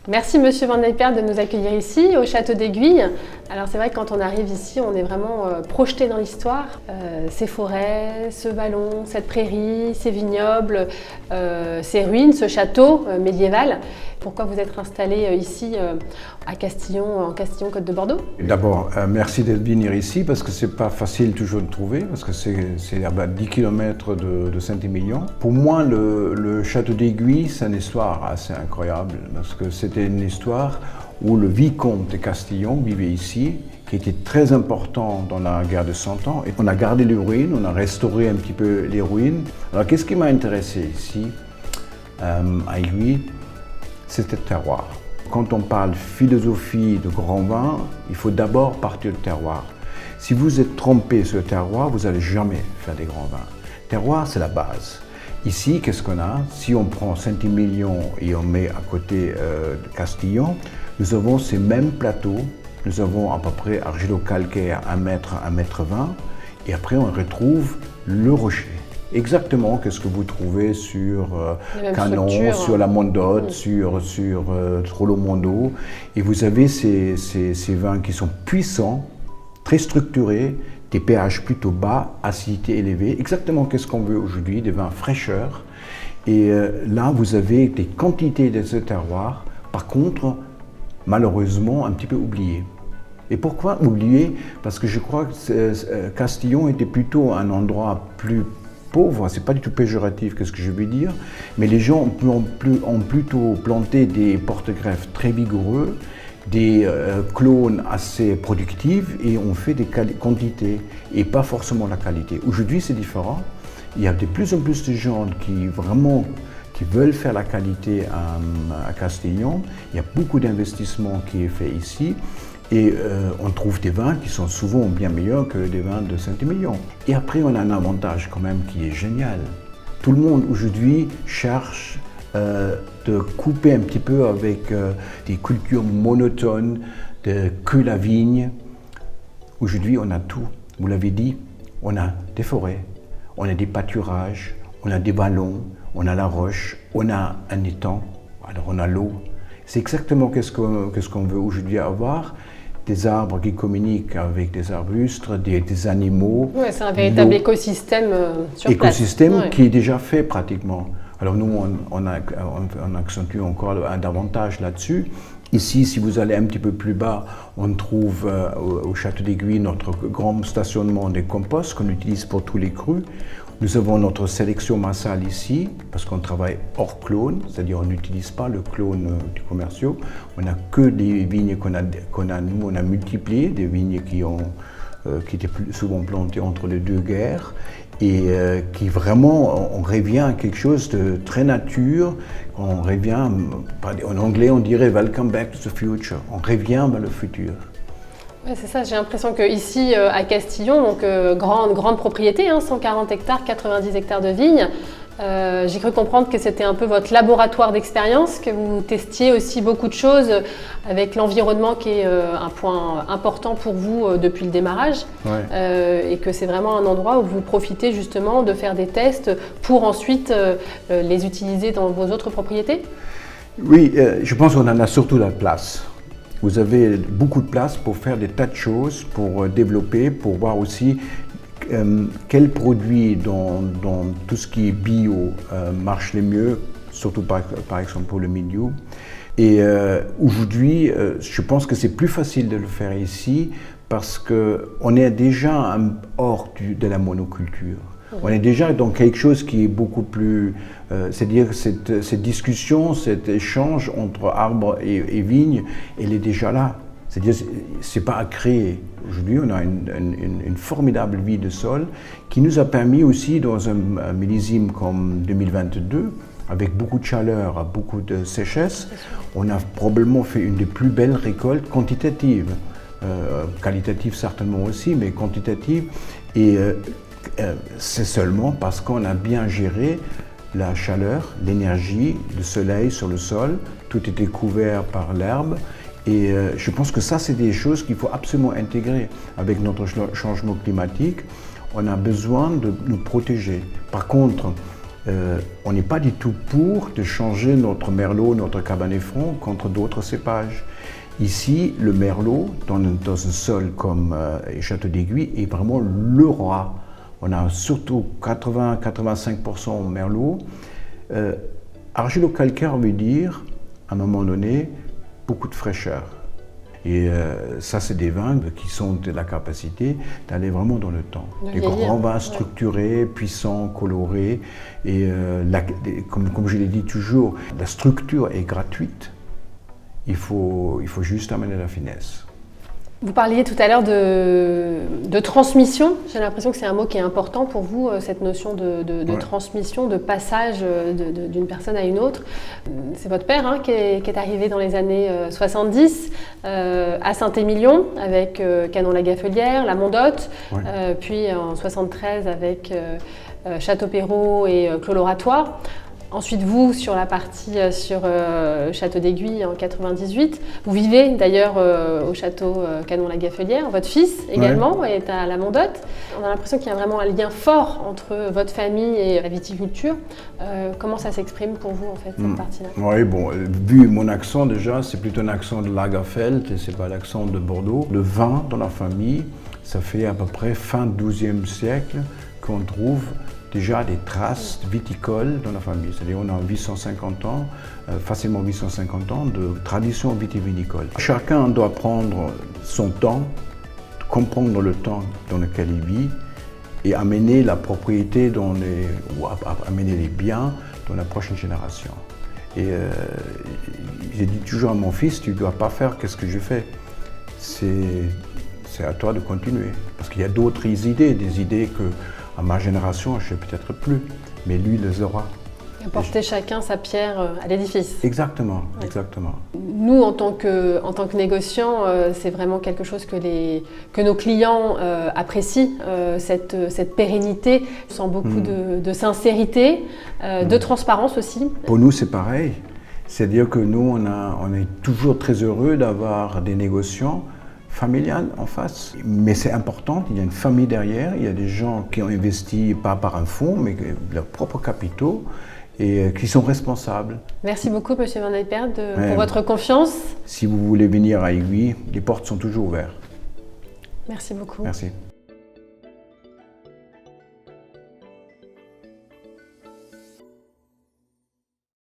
Merci Monsieur Van Nijpert de nous accueillir ici au Château d'Aiguille. Alors c'est vrai que quand on arrive ici, on est vraiment projeté dans l'histoire. Ces forêts, ce vallon, cette prairie, ces vignobles, ces ruines, ce château médiéval. Pourquoi vous êtes installé ici à Castillon, en Castillon-Côte de Bordeaux? D'abord, merci de venir ici parce que c'est pas facile toujours de trouver, parce que c'est à 10 km de Saint-Émilion. Pour moi, le Château d'Aiguille, c'est une histoire assez incroyable parce que c'était une histoire où le vicomte de Castillon vivait ici, qui était très important dans la guerre de 100 ans. Et on a gardé les ruines, on a restauré un petit peu les ruines. Alors qu'est-ce qui m'a intéressé ici, à Aiguille? C'était le terroir. Quand on parle philosophie de grand vin, il faut d'abord partir du terroir. Si vous êtes trompé sur le terroir, vous n'allez jamais faire des grands vins. Terroir, c'est la base. Ici, qu'est-ce qu'on a? Si on prend Saint-Émilion et on met à côté de Castillon, nous avons ces mêmes plateaux. Nous avons à peu près argilo-calcaire 1 mètre, 1 mètre 20. Et après, on retrouve le rocher. Exactement ce que vous trouvez sur Canon, sur la Mondotte, sur Trollo-Mondo. Et vous avez ces vins qui sont puissants, très structurés, des pH plutôt bas, acidité élevée. Exactement ce qu'on veut aujourd'hui, des vins fraîcheurs. Et là, vous avez des quantités de ce terroir, par contre, malheureusement, un petit peu oubliées. Et pourquoi oublier? Parce que je crois que Castillon était plutôt un endroit plus pauvre, c'est pas du tout péjoratif ce que je veux dire, mais les gens ont plutôt planté des porte-greffes très vigoureux, des clones assez productifs et on fait des quantités et pas forcément la qualité. Aujourd'hui c'est différent, il y a de plus en plus de gens qui veulent faire la qualité à Castillon, il y a beaucoup d'investissements qui est fait ici. Et on trouve des vins qui sont souvent bien meilleurs que des vins de Saint-Émilion. Et après, on a un avantage quand même qui est génial. Tout le monde aujourd'hui cherche de couper un petit peu avec des cultures monotones, que la vigne. Aujourd'hui, on a tout. Vous l'avez dit, on a des forêts, on a des pâturages, on a des vallons, on a la roche, on a un étang, alors on a l'eau. C'est exactement ce qu'on veut aujourd'hui avoir. Des arbres qui communiquent avec des arbustes, des animaux. Oui, c'est un véritable écosystème sur place. Écosystème qui est déjà fait pratiquement. Alors nous, on accentue encore davantage là-dessus. Ici, si vous allez un petit peu plus bas, on trouve au Château d'Aiguille notre grand stationnement des composts qu'on utilise pour tous les crus. Nous avons notre sélection massale ici, parce qu'on travaille hors clone, c'est-à-dire on n'utilise pas le clone du commerciaux. On n'a que des vignes qu'on a nous, on a multiplié, des vignes qui étaient souvent plantées entre les deux guerres, et qui vraiment, on revient à quelque chose de très nature, on revient, en anglais on dirait « Welcome back to the future », on revient vers le futur. Ouais, c'est ça, j'ai l'impression qu'ici à Castillon, donc grande propriété, 140 hectares, 90 hectares de vignes, j'ai cru comprendre que c'était un peu votre laboratoire d'expérience, que vous testiez aussi beaucoup de choses avec l'environnement qui est un point important pour vous depuis le démarrage, et que c'est vraiment un endroit où vous profitez justement de faire des tests pour ensuite les utiliser dans vos autres propriétés? Oui, je pense qu'on en a surtout la place. Vous avez beaucoup de place pour faire des tas de choses, pour développer, pour voir aussi quels produits dans tout ce qui est bio marchent les mieux, surtout par exemple pour le milieu. Et aujourd'hui, je pense que c'est plus facile de le faire ici parce qu'on est déjà hors de la monoculture. On est déjà dans quelque chose qui est beaucoup plus... c'est-à-dire que cette discussion, cet échange entre arbres et vignes, elle est déjà là. C'est-à-dire que ce n'est pas à créer. Aujourd'hui, on a une formidable vie de sol qui nous a permis aussi, dans un millésime comme 2022, avec beaucoup de chaleur, beaucoup de sécheresse, on a probablement fait une des plus belles récoltes quantitatives. Qualitatives certainement aussi, mais quantitatives. Et c'est seulement parce qu'on a bien géré la chaleur, l'énergie, le soleil sur le sol, tout était couvert par l'herbe. Et je pense que ça, c'est des choses qu'il faut absolument intégrer avec notre changement climatique. On a besoin de nous protéger. Par contre, on n'est pas du tout pour de changer notre Merlot, notre Cabernet Franc contre d'autres cépages. Ici, le Merlot, dans un sol comme Château d'Aiguille, est vraiment le roi. On a surtout 80-85% Merlot. Argilo-calcaire veut dire, à un moment donné, beaucoup de fraîcheur. Et ça, c'est des vins qui ont de la capacité d'aller vraiment dans le temps. Des grands vins structurés, puissants, colorés. Et comme je l'ai dit toujours, la structure est gratuite. Il faut juste amener la finesse. Vous parliez tout à l'heure de transmission. J'ai l'impression que c'est un mot qui est important pour vous, cette notion de transmission, de passage d'une personne à une autre. C'est votre père qui est arrivé dans les années 70 à Saint-Émilion avec Canon-la-Gafelière, la Mondotte, puis en 73 avec Château-Perrault et Clos-l'Oratoire. Ensuite, vous, sur la partie sur Château d'Aiguille en 98, vous vivez d'ailleurs au château Canon-la-Gafelière. Votre fils également est à la Mondotte. On a l'impression qu'il y a vraiment un lien fort entre votre famille et la viticulture. Comment ça s'exprime pour vous, en fait, cette partie-là? Oui, bon, vu mon accent déjà, c'est plutôt un accent de Lagerfeld et c'est pas l'accent de Bordeaux. Le vin dans la famille, ça fait à peu près fin 12e siècle qu'on trouve déjà des traces viticoles dans la famille. C'est-à-dire on a 850 ans, facilement 850 ans de tradition vitivinicole. Chacun doit prendre son temps, comprendre le temps dans lequel il vit et amener la propriété ou amener les biens dans la prochaine génération. Et j'ai dit toujours à mon fils, tu ne dois pas faire ce que je fais. C'est à toi de continuer. Parce qu'il y a d'autres idées, des idées que à ma génération, je ne sais peut-être plus, mais lui les aura. Apporter chacun sa pierre à l'édifice. Exactement, exactement. Nous, en tant que négociants, c'est vraiment quelque chose que nos clients apprécient, cette pérennité, sans beaucoup de sincérité, de transparence aussi. Pour nous, c'est pareil. C'est-à-dire que nous, on est toujours très heureux d'avoir des négociants familial en face. Mais c'est important, il y a une famille derrière, il y a des gens qui ont investi pas par un fonds, mais leurs propres capitaux et qui sont responsables. Merci beaucoup, M. Van Eypert, pour votre confiance. Si vous voulez venir à Aiguille, les portes sont toujours ouvertes. Merci beaucoup. Merci.